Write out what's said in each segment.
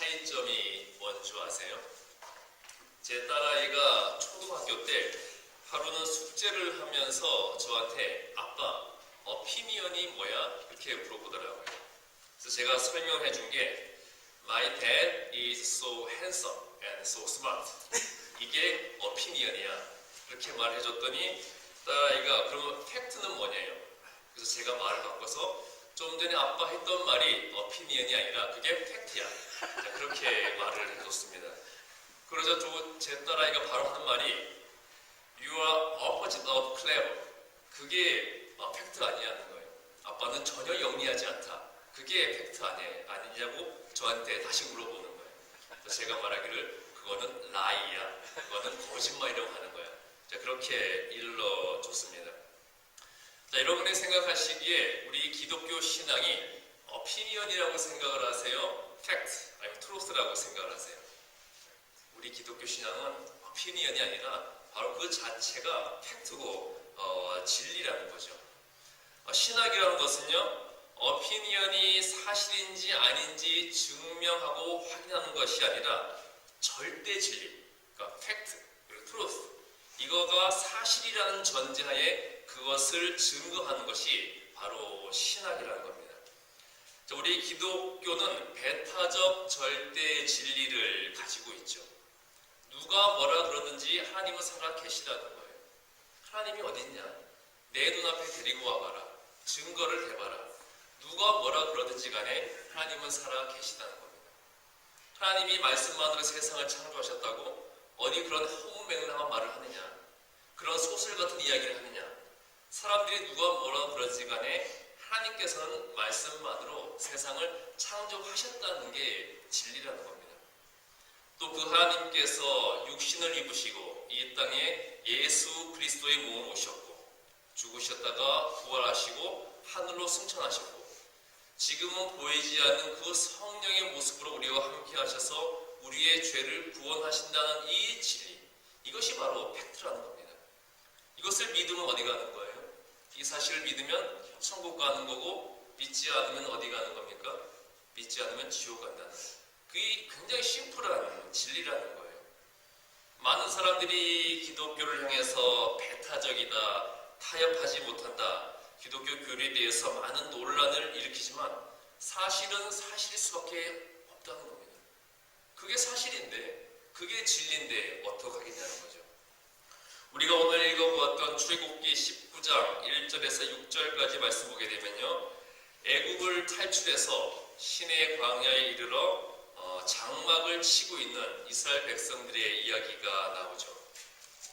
차이점이 뭔지 아세요? 제 딸아이가 초등학교 때 하루는 숙제를 하면서 저한테 아빠, 어피니언이 뭐야? 이렇게 물어보더라고요. 그래서 제가 설명해 준 게 My dad is so handsome and so smart. 이게 어피니언이야. 이렇게 말해줬더니 딸아이가 그러면 팩트는 뭐냐요? 그래서 제가 말을 바꿔서 좀 전에 아빠 했던 말이 어피니언이 아니라 그게 팩트야. 그렇게 말을 해줬습니다. 그러자 제 딸아이가 바로 하는 말이 You are opposite of clever. 그게 팩트 아니냐는 거예요. 아빠는 전혀 영리하지 않다. 그게 팩트 아니냐고 저한테 다시 물어보는 거예요. 그래서 제가 말하기를 그거는 라이야. 그거는 거짓말이라고 하는 거야. 자, 그렇게 일러줬습니다. 자, 여러분이 생각하시기에 우리 기독교 신앙이 오피니언이라고 생각을 하세요? 팩트 아니면 트루스라고 생각을 하세요? 우리 기독교 신앙은 오피니언이 아니라 바로 그 자체가 팩트고 진리라는 거죠. 신학이라는 것은요, 오피니언이 사실인지 아닌지 증명하고 확인하는 것이 아니라 절대 진리, 그러니까 팩트, 그리고 트루스, 이거가 사실이라는 전제하에 그것을 증거하는 것이 바로 신학이라는 겁니다. 자, 우리 기독교는 배타적 절대 진리를 가지고 있죠. 누가 뭐라 그러든지 하나님은 살아 계시다는 거예요. 하나님이 어딨냐? 내 눈앞에 데리고 와봐라. 증거를 해봐라. 누가 뭐라 그러든지 간에 하나님은 살아 계시다는 겁니다. 하나님이 말씀만으로 세상을 창조하셨다고 어디 그런 허무맹랑한 말을 하느냐? 그런 소설 같은 이야기를 하느냐? 사람들이 누가 뭐라 그러든지 간에 하나님께서는 말씀만으로 세상을 창조하셨다는 게 진리라는 겁니다. 또 그 하나님께서 육신을 입으시고 이 땅에 예수 그리스도의 몸을 오셨고 죽으셨다가 부활하시고 하늘로 승천하셨고 지금은 보이지 않는 그 성령의 모습으로 우리와 함께 하셔서 우리의 죄를 구원하신다는 이 진리, 이것이 바로 팩트라는 겁니다. 이것을 믿으면 어디 가는 거예요? 이 사실을 믿으면 천국 가는 거고 믿지 않으면 어디 가는 겁니까? 믿지 않으면 지옥 간다는 거예요. 그게 굉장히 심플한 진리라는 거예요. 많은 사람들이 기독교를 향해서 배타적이다, 타협하지 못한다, 기독교 교리에 대해서 많은 논란을 일으키지만 사실은 사실일 수밖에 없다는 겁니다. 그게 사실인데, 그게 진리인데 어떡하겠냐는 거죠. 우리가 오늘 읽어보았던 출애굽기 19장 1절에서 6절까지 말씀 보게 되면요, 애굽을 탈출해서 시내 광야에 이르러 장막을 치고 있는 이스라엘 백성들의 이야기가 나오죠.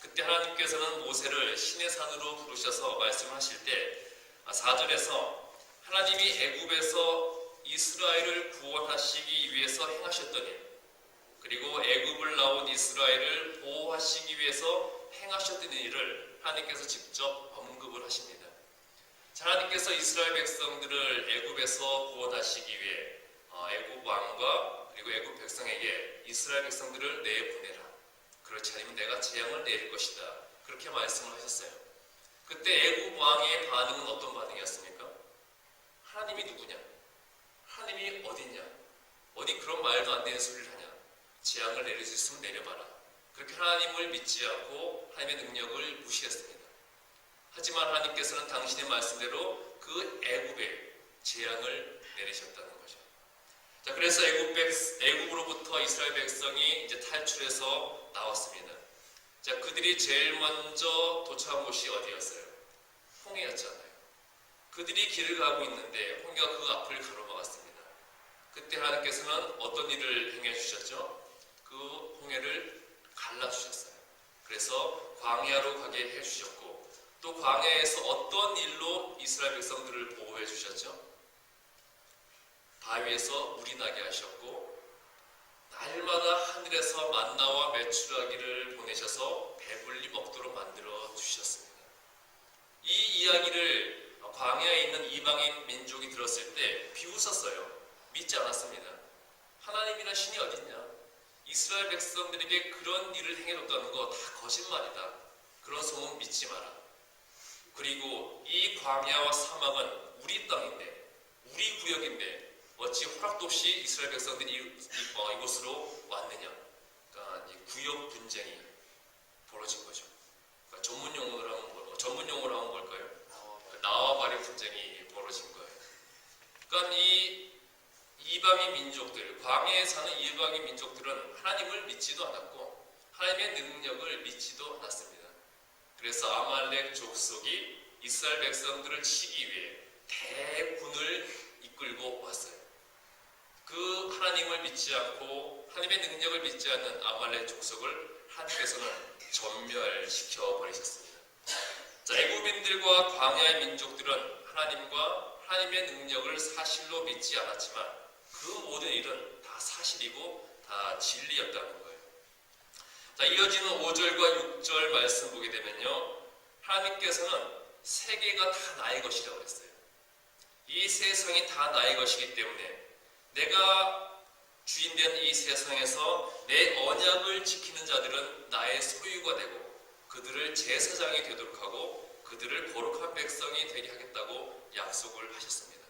그때 하나님께서는 모세를 시내산으로 부르셔서 말씀하실 때 4절에서 하나님이 애굽에서 이스라엘을 구원하시기 위해서 행하셨더니 그리고 애굽을 나온 이스라엘을 보호하시기 위해서 행하셨던 일을 하나님께서 직접 언급을 하십니다. 하나님께서 이스라엘 백성들을 애굽에서 구원하시기 위해 애굽 왕과 그리고 애굽 백성에게 이스라엘 백성들을 내보내라. 그렇지 않으면 내가 재앙을 내릴 것이다. 그렇게 말씀을 하셨어요. 그때 애굽 왕의 반응은 어떤 반응이었습니까? 하나님이 누구냐? 하나님이 어딨냐? 어디 그런 말도 안 되는 소리를 하냐? 재앙을 내릴 수 있으면 내려봐라. 그렇게 하나님을 믿지 않고 하나님의 능력을 무시했습니다. 하지만 하나님께서는 당신의 말씀대로 그 애굽에 재앙을 내리셨다는 거죠. 자, 그래서 애굽으로부터 이스라엘 백성이 이제 탈출해서 나왔습니다. 자, 그들이 제일 먼저 도착한 곳이 어디였어요? 홍해였잖아요. 그들이 길을 가고 있는데 홍해가 그 앞을 가로막았습니다. 그때 하나님께서는 어떤 일을 행해 주셨죠? 그 홍해를 갈라주셨어요. 그래서 광야로 가게 해주셨고 또 광야에서 어떤 일로 이스라엘 백성들을 보호해 주셨죠? 바위에서 물이 나게 하셨고 날마다 하늘에서 만나와 메추라기를 보내셔서 배불리 먹도록 만들어 주셨습니다. 이 이야기를 광야에 있는 이방인 민족이 들었을 때 비웃었어요. 믿지 않았습니다. 하나님이나 신이 어딨냐? 이스라엘 백성들에게 그런 일을 행해줬다는 거 다 거짓말이다. 그런 소문 믿지 마라. 그리고 이 광야와 사막은 우리 땅인데, 우리 구역인데 어찌 허락도 없이 이스라엘 백성들이 이곳으로 왔느냐? 그러니까 이 구역 분쟁이 벌어진 거죠. 그러니까 전문 용어로 하면 뭘까요? 나와바리 분쟁이 벌어진 거예요. 그러니까 이 이방인 민족들, 광야에 사는 이방인 민족들은 하나님을 믿지도 않았고 하나님의 능력을 믿지도 않았습니다. 그래서 아말렉 족속이 이스라엘 백성들을 치기 위해 대군을 이끌고 왔어요. 그 하나님을 믿지 않고 하나님의 능력을 믿지 않는 아말렉 족속을 하나님께서는 전멸시켜 버리셨습니다. 자, 애굽인들과 광야의 민족들은 하나님과 하나님의 능력을 사실로 믿지 않았지만 그 모든 일은 다 사실이고 다 진리였다는 거예요. 자, 이어지는 5절과 6절 말씀 보게 되면요, 하나님께서는 세계가 다 나의 것이라고 했어요. 이 세상이 다 나의 것이기 때문에 내가 주인된 이 세상에서 내 언약을 지키는 자들은 나의 소유가 되고 그들을 제사장이 되도록 하고 그들을 거룩한 백성이 되게 하겠다고 약속을 하셨습니다.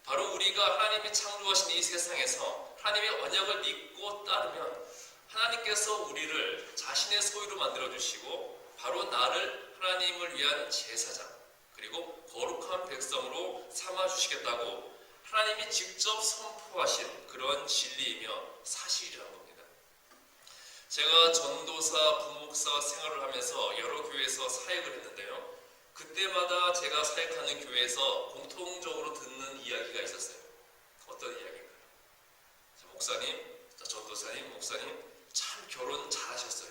바로 우리가 하나님이 창조하신 이 세상에서 하나님의 언약을 믿고 따르면 하나님께서 우리를 자신의 소유로 만들어주시고 바로 나를 하나님을 위한 제사장 그리고 거룩한 백성으로 삼아주시겠다고 하나님이 직접 선포하신 그런 진리이며 사실이라는 겁니다. 제가 전도사, 부목사 생활을 하면서 여러 교회에서 사역을 했는데요. 그때마다 제가 사역하는 교회에서 공통적으로 듣는 이야기가 있었어요. 어떤 이야기인가요? 목사님, 전도사님, 목사님 참 결혼 잘하셨어요.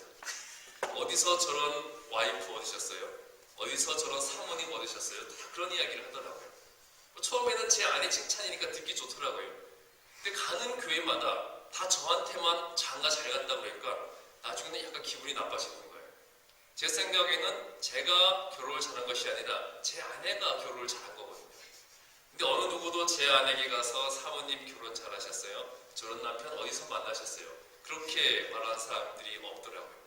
어디서 저런 와이프 얻으셨어요? 어디서 저런 사모님 얻으셨어요? 다 그런 이야기를 하더라고요. 처음에는 제 아내 칭찬이니까 듣기 좋더라고요. 근데 가는 교회마다 다 저한테만 장가 잘 갔다 그러니까 나중에는 약간 기분이 나빠지는 거예요. 제 생각에는 제가 결혼을 잘한 것이 아니라 제 아내가 결혼을 잘한 거거든요. 근데 어느 누구도 제 아내에게 가서 사모님 결혼 잘하셨어요? 저런 남편 어디서 만나셨어요? 그렇게 말하는 사람들이 없더라고요.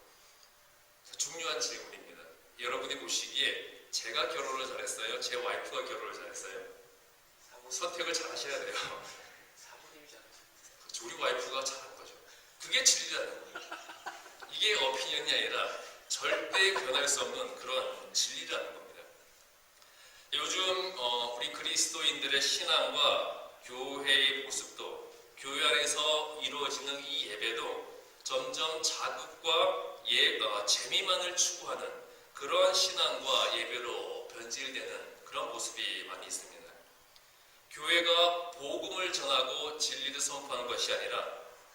중요한 질문입니다. 여러분이 보시기에 제가 결혼을 잘했어요? 제 와이프가 결혼을 잘했어요? 선택을 잘 하셔야 돼요. 사모님이 잘하셨어요. 우리 와이프가 잘한 거죠. 그게 진리라는 거예요. 이게 오피니언이 아니라 절대 변할 수 없는 그런 진리라는 겁니다. 요즘 우리 그리스도인들의 신앙과 교회의 모습도 교회 안에서 이루어지는 이 예배도 점점 자극과 재미만을 추구하는 그러한 신앙과 예배로 변질되는 그런 모습이 많이 있습니다. 교회가 복음을 전하고 진리를 선포하는 것이 아니라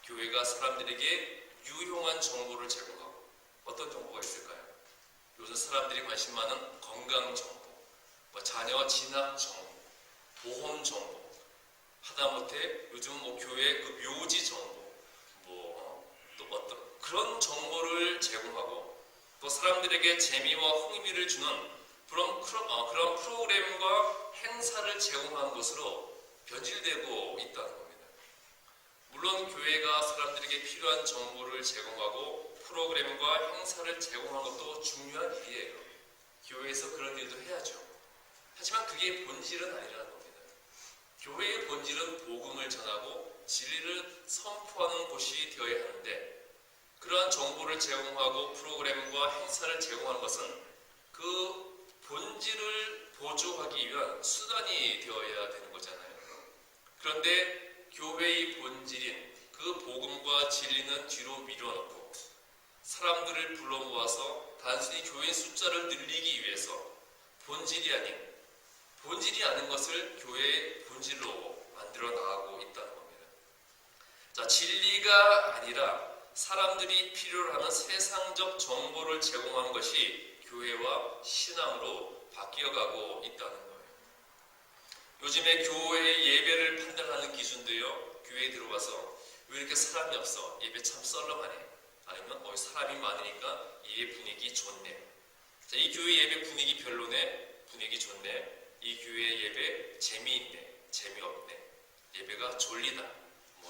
교회가 사람들에게 유용한 정보를 제공하고 어떤 정보가 있을까요? 요즘 사람들이 관심 많은 건강 정보, 자녀 진학 정보, 보험 정보, 하다못해 요즘 교회 그 묘지 정보, 또 어떤 그런 정보를 제공하고 또 사람들에게 재미와 흥미를 주는 그런 프로그램과 행사를 제공하는 것으로 변질되고 있다는 겁니다. 물론 교회가 사람들에게 필요한 정보를 제공하고 프로그램과 행사를 제공하는 것도 중요한 일이에요. 교회에서 그런 일도 해야죠. 하지만 그게 본질은 아니라는 겁니다. 교회의 본질은 복음을 전하고 진리를 선포하는 곳이 되어야 하는데 그러한 정보를 제공하고 프로그램과 행사를 제공하는 것은 그 본질을 보조하기 위한 수단이 되어야 되는 거잖아요. 그런데 교회의 본질인 그 복음과 진리는 뒤로 밀어놓고 사람들을 불러 모아서 단순히 교회 숫자를 늘리기 위해서 본질이 아닌 것을 교회의 본질로 만들어 나가고 있다는 겁니다. 자, 진리가 아니라 사람들이 필요로 하는 세상적 정보를 제공하는 것이 교회와 신앙으로 바뀌어가고 있다는 거예요. 요즘에 교회의 예배를 판단하는 기준도요, 교회에 들어와서 왜 이렇게 사람이 없어? 예배 참 썰렁하네. 아니면 사람이 많으니까 예배 분위기 좋네. 자, 이 교회 예배 분위기 별로네. 분위기 좋네. 이 교회 예배 재미있네. 재미없네. 예배가 졸리다.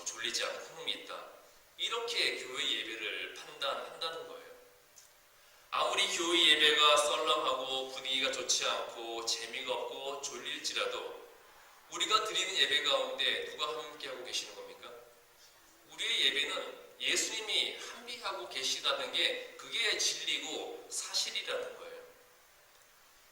졸리지 않고 흥미있다. 이렇게 교회 예배를 판단한다는 거예요. 아무리 교회 예배가 썰렁하고 분위기가 좋지 않고 재미가 없고 졸릴지라도 우리가 드리는 예배 가운데 누가 함께하고 계시는 겁니까? 우리의 예배는 예수님이 함께하고 계시다는 게 그게 진리고 사실이라는 거예요.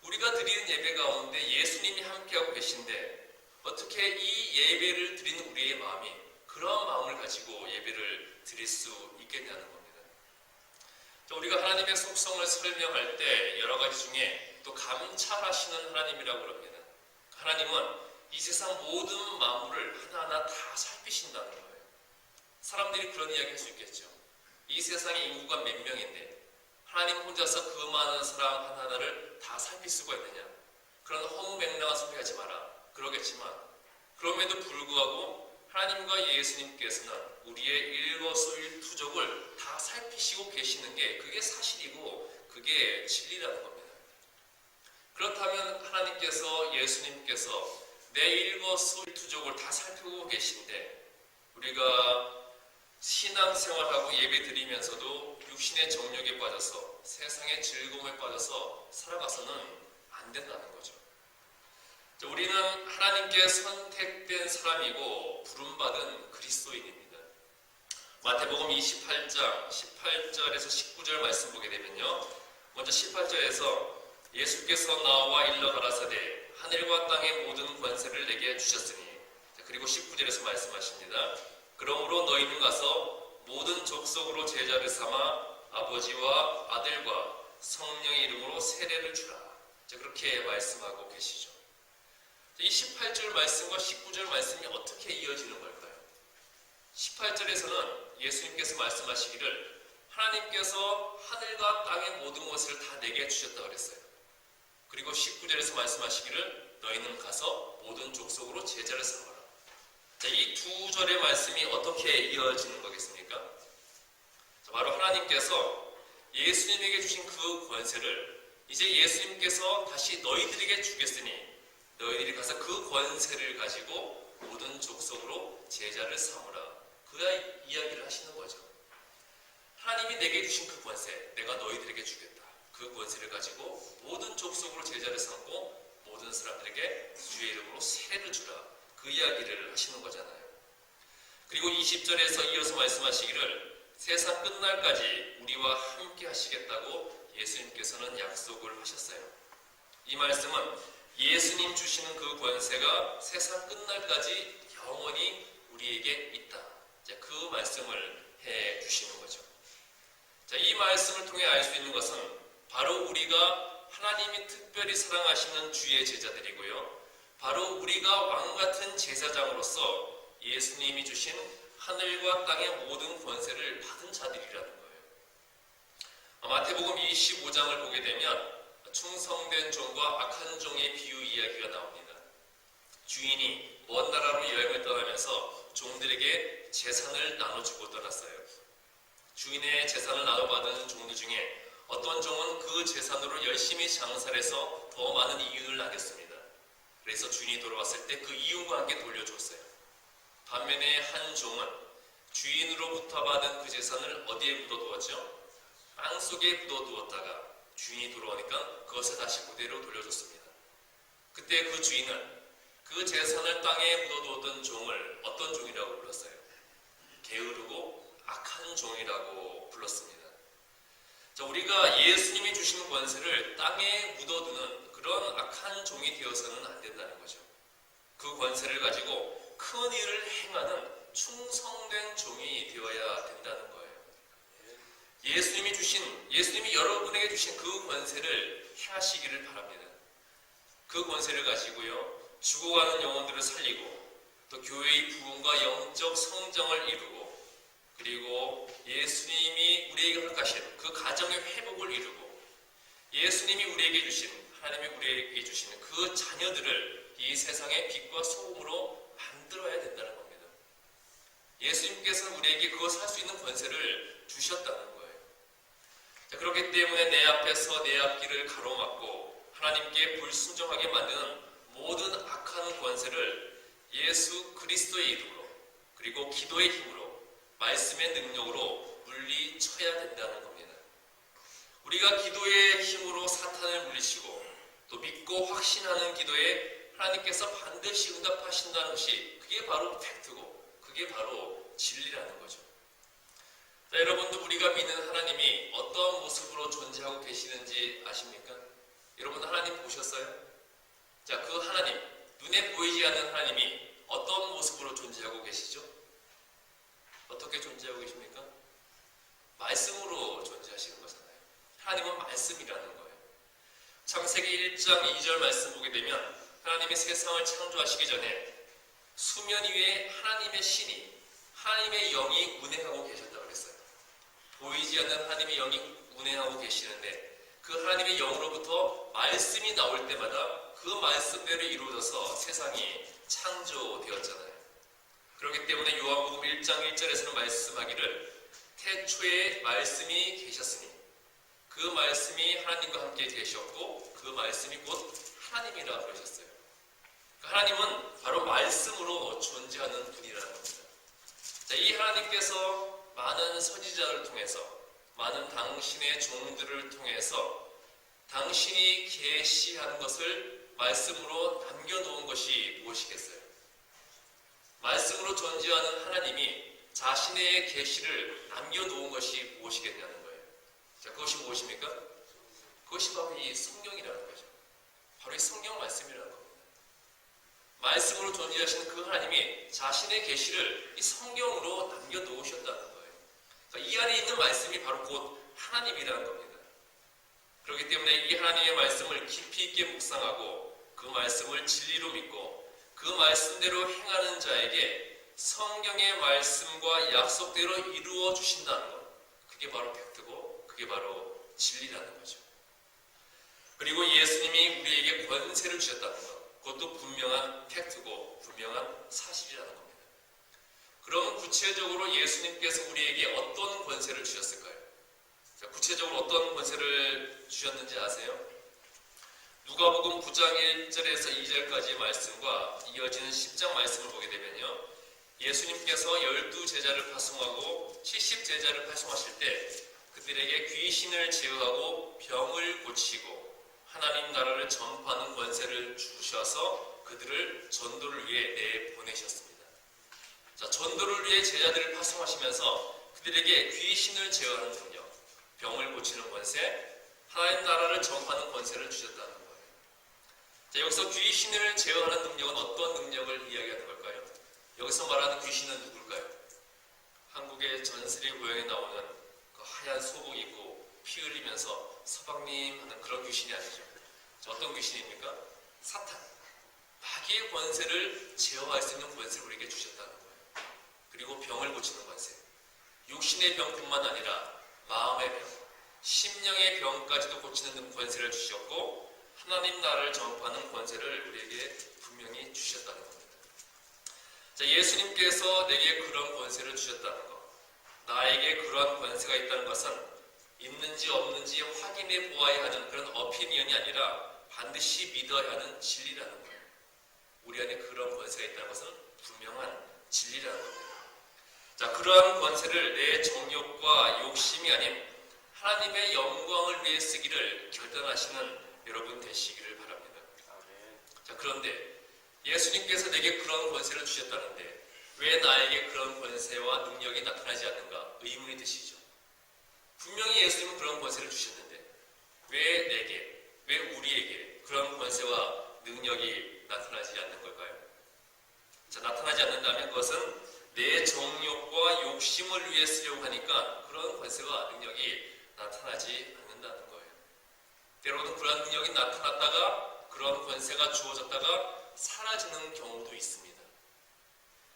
우리가 드리는 예배 가운데 예수님이 함께하고 계신데 어떻게 이 예배를 드리는 우리의 마음이 그런 마음을 가지고 예배를 드릴 수 있겠냐는 겁니다. 우리가 하나님의 속성을 설명할 때 여러 가지 중에 또 감찰하시는 하나님이라고 합니다. 하나님은 이 세상 모든 만물을 하나하나 다 살피신다는 거예요. 사람들이 그런 이야기 할 수 있겠죠. 이 세상의 인구가 몇 명인데 하나님 혼자서 그 많은 사람 하나하나를 다 살필 수가 있느냐. 그런 허무맹랑한 소리 하지 마라. 그러겠지만 그럼에도 불구하고 하나님과 예수님께서는 우리의 일거수일투족을 다 살피시고 계시는 게 그게 사실이고 그게 진리라는 겁니다. 그렇다면 하나님께서 예수님께서 내 일거수일투족을 다 살피고 계신데 우리가 신앙생활하고 예배드리면서도 육신의 정욕에 빠져서 세상의 즐거움에 빠져서 살아가서는 안 된다는 거죠. 우리는 하나님께 선택된 사람이고 부름받은 그리스도인입니다. 마태복음 28장 18절에서 19절 말씀 보게 되면요. 먼저 18절에서 예수께서 나와 일러 가라사대 하늘과 땅의 모든 권세를 내게 주셨으니, 그리고 19절에서 말씀하십니다. 그러므로 너희는 가서 모든 족속으로 제자를 삼아 아버지와 아들과 성령의 이름으로 세례를 주라. 그렇게 말씀하고 계시죠. 이 18절 말씀과 19절 말씀이 어떻게 이어지는 걸까요? 18절에서는 예수님께서 말씀하시기를 하나님께서 하늘과 땅의 모든 것을 다 내게 주셨다고 그랬어요. 그리고 19절에서 말씀하시기를 너희는 가서 모든 족속으로 제자를 삼아라. 이 두 절의 말씀이 어떻게 이어지는 거겠습니까? 바로 하나님께서 예수님에게 주신 그 권세를 이제 예수님께서 다시 너희들에게 주겠으니 너희들이 가서 그 권세를 가지고 모든 족속으로 제자를 삼으라. 그 이야기를 하시는 거죠. 하나님이 내게 주신 그 권세, 내가 너희들에게 주겠다. 그 권세를 가지고 모든 족속으로 제자를 삼고 모든 사람들에게 주의 이름으로 세례를 주라. 그 이야기를 하시는 거잖아요. 그리고 20절에서 이어서 말씀하시기를 세상 끝날까지 우리와 함께 하시겠다고 예수님께서는 약속을 하셨어요. 이 말씀은 예수님 주시는 그 권세가 세상 끝날까지 영원히 우리에게 있다. 그 말씀을 해 주시는 거죠. 이 말씀을 통해 알 수 있는 것은 바로 우리가 하나님이 특별히 사랑하시는 주의 제자들이고요. 바로 우리가 왕같은 제사장으로서 예수님이 주신 하늘과 땅의 모든 권세를 받은 자들이라는 거예요. 마태복음 25장을 보게 되면 충성된 종과 악한 종의 비유 이야기가 나옵니다. 주인이 먼 나라로 여행을 떠나면서 종들에게 재산을 나눠주고 떠났어요. 주인의 재산을 나눠받은 종들 중에 어떤 종은 그 재산으로 열심히 장사를 해서 더 많은 이윤을 남겼습니다. 그래서 주인이 돌아왔을 때 그 이윤과 함께 돌려줬어요. 반면에 한 종은 주인으로부터 받은 그 재산을 어디에 묻어두었죠? 땅 속에 묻어두었다가 주인이 돌아오니까 그것을 다시 그대로 돌려줬습니다. 그때 그 주인은 그 재산을 땅에 묻어두었던 종을 어떤 종이라고 불렀어요? 게으르고 악한 종이라고 불렀습니다. 우리가 예수님이 주신 권세를 땅에 묻어두는 그런 악한 종이 되어서는 안 된다는 거죠. 그 권세를 가지고 큰 일을 행하는 충성된 종이 되어야 된다는 거예요. 예수님이 여러분에게 주신 그 권세를 행하시기를 바랍니다. 그 권세를 가지고요, 죽어가는 영혼들을 살리고 또 교회의 부흥과 영적 성장을 이루고 그리고 예수님이 우리에게 허락하신 그 가정의 회복을 이루고 예수님이 우리에게 주신, 하나님이 우리에게 주신 그 자녀들을 이 세상의 빛과 소금으로 만들어야 된다는 겁니다. 예수님께서는 우리에게 그것을 할 수 있는 권세를 주셨다는 거예요. 그렇기 때문에 내 앞에서 내 앞길을 가로막고 하나님께 불순종하게 만드는 모든 악한 권세를 예수 그리스도의 이름으로 그리고 기도의 힘으로 말씀의 능력으로 물리쳐야 된다는 겁니다. 우리가 기도의 힘으로 사탄을 물리치고 또 믿고 확신하는 기도에 하나님께서 반드시 응답하신다는 것이 그게 바로 팩트고 그게 바로 진리라는 거죠. 자, 여러분도 우리가 믿는 하나님이 어떤 모습으로 존재하고 계시는지 아십니까? 여러분 하나님 보셨어요? 자, 그 하나님, 눈에 보이지 않는 하나님이 어떤 모습으로 존재하고 계시죠? 어떻게 존재하고 계십니까? 말씀으로 존재하시는 거잖아요. 하나님은 말씀이라는 거예요. 창세기 1장 2절 말씀 보게 되면 하나님이 세상을 창조하시기 전에 수면 위에 하나님의 신이, 하나님의 영이 운행하고 계셨다고 그랬어요. 보이지 않는 하나님의 영이 운행하고 계시는데 그 하나님의 영으로부터 말씀이 나올 때마다 그 말씀대로 이루어져서 세상이 창조되었잖아요. 그렇기 때문에 요한복음 1장 1절에서는 말씀하기를 태초에 말씀이 계셨으니 그 말씀이 하나님과 함께 계셨고 그 말씀이 곧 하나님이라 그러셨어요. 하나님은 바로 말씀으로 존재하는 분이라는 겁니다. 자, 이 하나님께서 많은 선지자를 통해서 많은 당신의 종들을 통해서 당신이 계시하는 것을 말씀으로 남겨놓은 것이 무엇이겠어요? 말씀으로 존재하는 하나님이 자신의 계시를 남겨놓은 것이 무엇이겠냐는 거예요. 자, 그것이 무엇입니까? 그것이 바로 이 성경이라는 거죠. 바로 이 성경 말씀이라는 겁니다. 말씀으로 존재하시는 그 하나님이 자신의 계시를 이 성경으로 남겨놓으셨다는 거예요. 그러니까 이 안에 있는 말씀이 바로 곧 하나님이라는 겁니다. 그렇기 때문에 이 하나님의 말씀을 깊이 있게 묵상하고 그 말씀을 진리로 믿고 그 말씀대로 행하는 자에게 성경의 말씀과 약속대로 이루어 주신다는 것, 그게 바로 팩트고 그게 바로 진리라는 거죠. 그리고 예수님이 우리에게 권세를 주셨다는 것, 그것도 분명한 팩트고 분명한 사실이라는 겁니다. 그럼 구체적으로 예수님께서 우리에게 어떤 권세를 주셨을까요? 자, 구체적으로 어떤 권세를 주셨는지 아세요? 누가복음 9장 1절에서 2절까지의 말씀과 이어지는 10장 말씀을 보게 되면요, 예수님께서 12제자를 파송하고 70제자를 파송하실 때 그들에게 귀신을 제어하고 병을 고치고 하나님 나라를 전파하는 권세를 주셔서 그들을 전도를 위해 내보내셨습니다. 자, 전도를 위해 제자들을 파송하시면서 그들에게 귀신을 제어하는 능력, 병을 고치는 권세, 하나님 나라를 전파하는 권세를 주셨다는 거예요. 자, 여기서 귀신을 제어하는 능력은 어떤 능력을 이야기하는 걸까요? 여기서 말하는 귀신은 누굴까요? 한국의 전설의 고향에 나오는 그 하얀 소복 입고 피 흘리면서 서방님 하는 그런 귀신이 아니죠. 자, 어떤 귀신입니까? 사탄. 마귀의 권세를 제어할 수 있는 권세를 우리에게 주셨다는 거예요. 그리고 병을 고치는 권세. 육신의 병뿐만 아니라 마음의 병, 심령의 병까지도 고치는 권세를 주셨고 하나님 나라를 전파하는 권세를 우리에게 분명히 주셨다는 겁니다. 자, 예수님께서 내게 그런 권세를 주셨다는 것, 나에게 그러한 권세가 있다는 것은 있는지 없는지 확인해 보아야 하는 그런 오피니언이 아니라 반드시 믿어야 하는 진리라는 거예요. 우리 안에 그런 권세가 있다는 것은 분명한 진리라는 겁니다. 자, 그러한 권세를 내 정욕과 욕심이 아닌 하나님의 영광을 위해 쓰기를 결단하시는 여러분 되시기를 바랍니다. 자, 그런데 예수님께서 내게 그런 권세를 주셨다는데 왜 나에게 그런 권세와 능력이 나타나지 않는가 의문이 드시죠. 분명히 예수님은 그런 권세를 주셨는데 왜 내게, 왜 우리에게 그런 권세와 능력이 나타나지 않는 걸까요? 자, 나타나지 않는다면 그것은 내 정욕과 욕심을 위해 쓰려고 하니까 그런 권세와 능력이 나타나지 않는다는 거예요. 때로는 그런 능력이 나타났다가 그런 권세가 주어졌다가 사라지는 경우도 있습니다.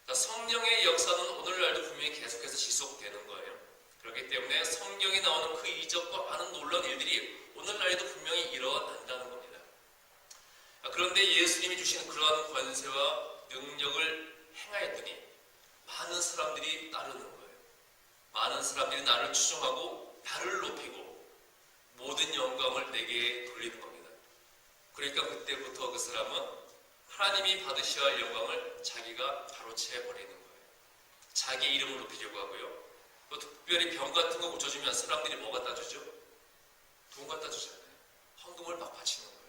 자, 성령의 역사는 오늘날도 분명히 계속해서 지속되는 거예요. 그렇기 때문에 성경에 나오는 그 이적과 많은 놀라운 일들이 오늘날에도 분명히 일어난다는 겁니다. 그런데 예수님이 주신 그러한 권세와 능력을 행하였더니 많은 사람들이 따르는 거예요. 많은 사람들이 나를 추종하고 나를 높이고 모든 영광을 내게 돌리는 겁니다. 그러니까 그때부터 그 사람은 하나님이 받으셔야 할 영광을 자기가 가로채버리는 거예요. 자기 이름을 높이려고 하고요. 또 특별히 병 같은 거 고쳐주면 사람들이 뭐 갖다 주죠? 돈 갖다 주잖아요. 헌금을 막 바치는 거예요.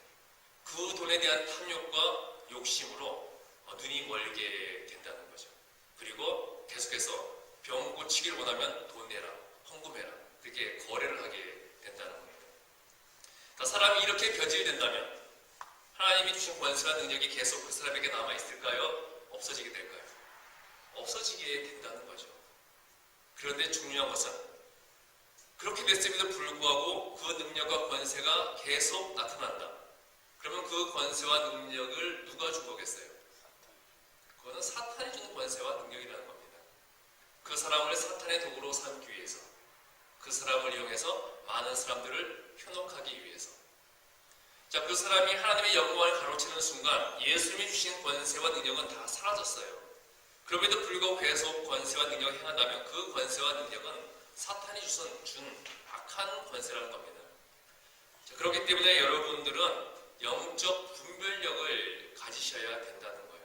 그 돈에 대한 탐욕과 욕심으로 눈이 멀게 된다는 거죠. 그리고 계속해서 병 고치기를 원하면 돈 내라, 헌금해라, 그렇게 거래를 하게 된다는 겁니다. 그러니까 사람이 이렇게 변질된다면 하나님이 주신 권세와 능력이 계속 그 사람에게 남아있을까요? 없어지게 될까요? 없어지게 된다는 거죠. 그런데 중요한 것은 그렇게 됐음에도 불구하고 그 능력과 권세가 계속 나타난다. 그러면 그 권세와 능력을 누가 준 거겠어요? 그거는 사탄이 주는 권세와 능력이라는 겁니다. 그 사람을 사탄의 도구로 삼기 위해서, 그 사람을 이용해서 많은 사람들을 현혹하기 위해서. 자, 그 사람이 하나님의 영광을 가로채는 순간 예수님이 주신 권세와 능력은 다 사라졌어요. 그럼에도 불구하고 계속 권세와 능력을 행한다면 그 권세와 능력은 사탄이 준 악한 권세라는 겁니다. 자, 그렇기 때문에 여러분들은 영적 분별력을 가지셔야 된다는 거예요.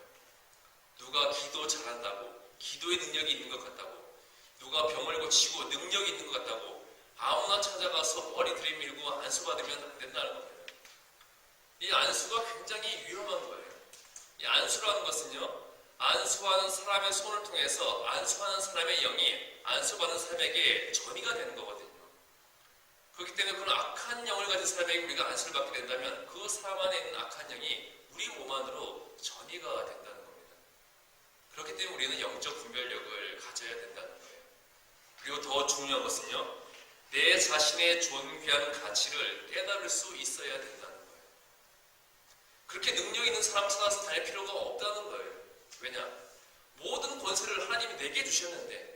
누가 기도 잘한다고, 기도의 능력이 있는 것 같다고, 누가 병을 고치고 능력이 있는 것 같다고 아무나 찾아가서 머리 들이밀고 안수 받으면 안 된다는 겁니다. 이 안수가 굉장히 위험한 거예요. 이 안수라는 것은요, 안수하는 사람의 손을 통해서 안수하는 사람의 영이 안수받는 사람에게 전이가 되는 거거든요. 그렇기 때문에 그런 악한 영을 가진 사람에게 우리가 안수를 받게 된다면 그 사람 안에 있는 악한 영이 우리 몸 안으로 전이가 된다는 겁니다. 그렇기 때문에 우리는 영적 분별력을 가져야 된다는 거예요. 그리고 더 중요한 것은요, 내 자신의 존귀한 가치를 깨달을 수 있어야 된다는 거예요. 그렇게 능력 있는 사람 찾아서 다닐 필요가 없다는 거예요. 왜냐? 모든 권세를 하나님이 내게 주셨는데,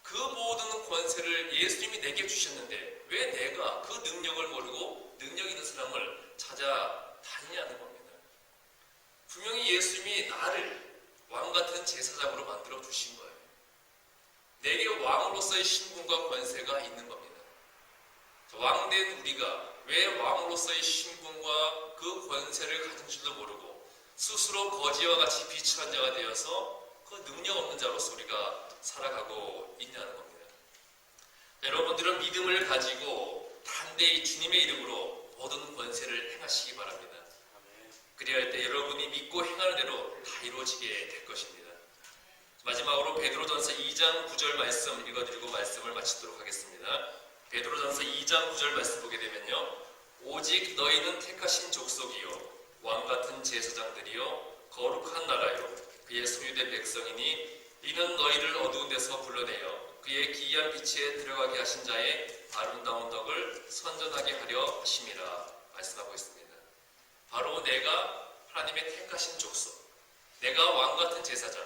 그 모든 권세를 예수님이 내게 주셨는데 왜 내가 그 능력을 모르고 능력 있는 사람을 찾아다니냐는 겁니다. 분명히 예수님이 나를 왕같은 제사장으로 만들어 주신 거예요. 내게 왕으로서의 신분과 권세가 있는 겁니다. 왕된 우리가 왜 왕으로서의 신분과 그 권세를 가진 줄도 모르고 스스로 거지와 같이 비천한 자가 되어서 그 능력 없는 자로서 우리가 살아가고 있냐는 겁니다. 여러분들은 믿음을 가지고 담대히 주님의 이름으로 모든 권세를 행하시기 바랍니다. 그리할 때 여러분이 믿고 행하는 대로 다 이루어지게 될 것입니다. 마지막으로 베드로전서 2장 9절 말씀 읽어드리고 말씀을 마치도록 하겠습니다. 베드로전서 2장 9절 말씀 보게 되면요, 오직 너희는 택하신 족속이요 왕같은 제사장들이요 거룩한 나라요 그의 소유된 백성이니 이는 너희를 어두운 데서 불러내어 그의 기이한 빛에 들어가게 하신 자의 아름다운 덕을 선전하게 하려 하심이라 말씀하고 있습니다. 바로 내가 하나님의 택하신 족속, 내가 왕같은 제사장,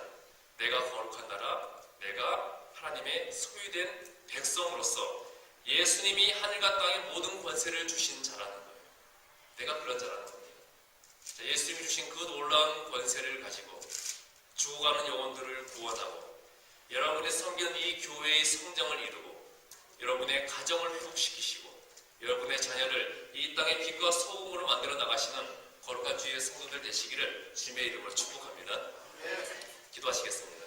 내가 거룩한 나라, 내가 하나님의 소유된 백성으로서 예수님이 하늘과 땅의 모든 권세를 주신 자라는 거예요. 내가 그런 자라는 겁니다. 예수님이 주신 그 놀라운 권세를 가지고 죽어가는 영혼들을 구원하고 여러분의 섬기는 이 교회의 성장을 이루고 여러분의 가정을 회복시키시고 여러분의 자녀를 이 땅의 빛과 소금으로 만들어 나가시는 거룩한 주의 성도들 되시기를 주님의 이름으로 축복합니다. 기도하시겠습니다.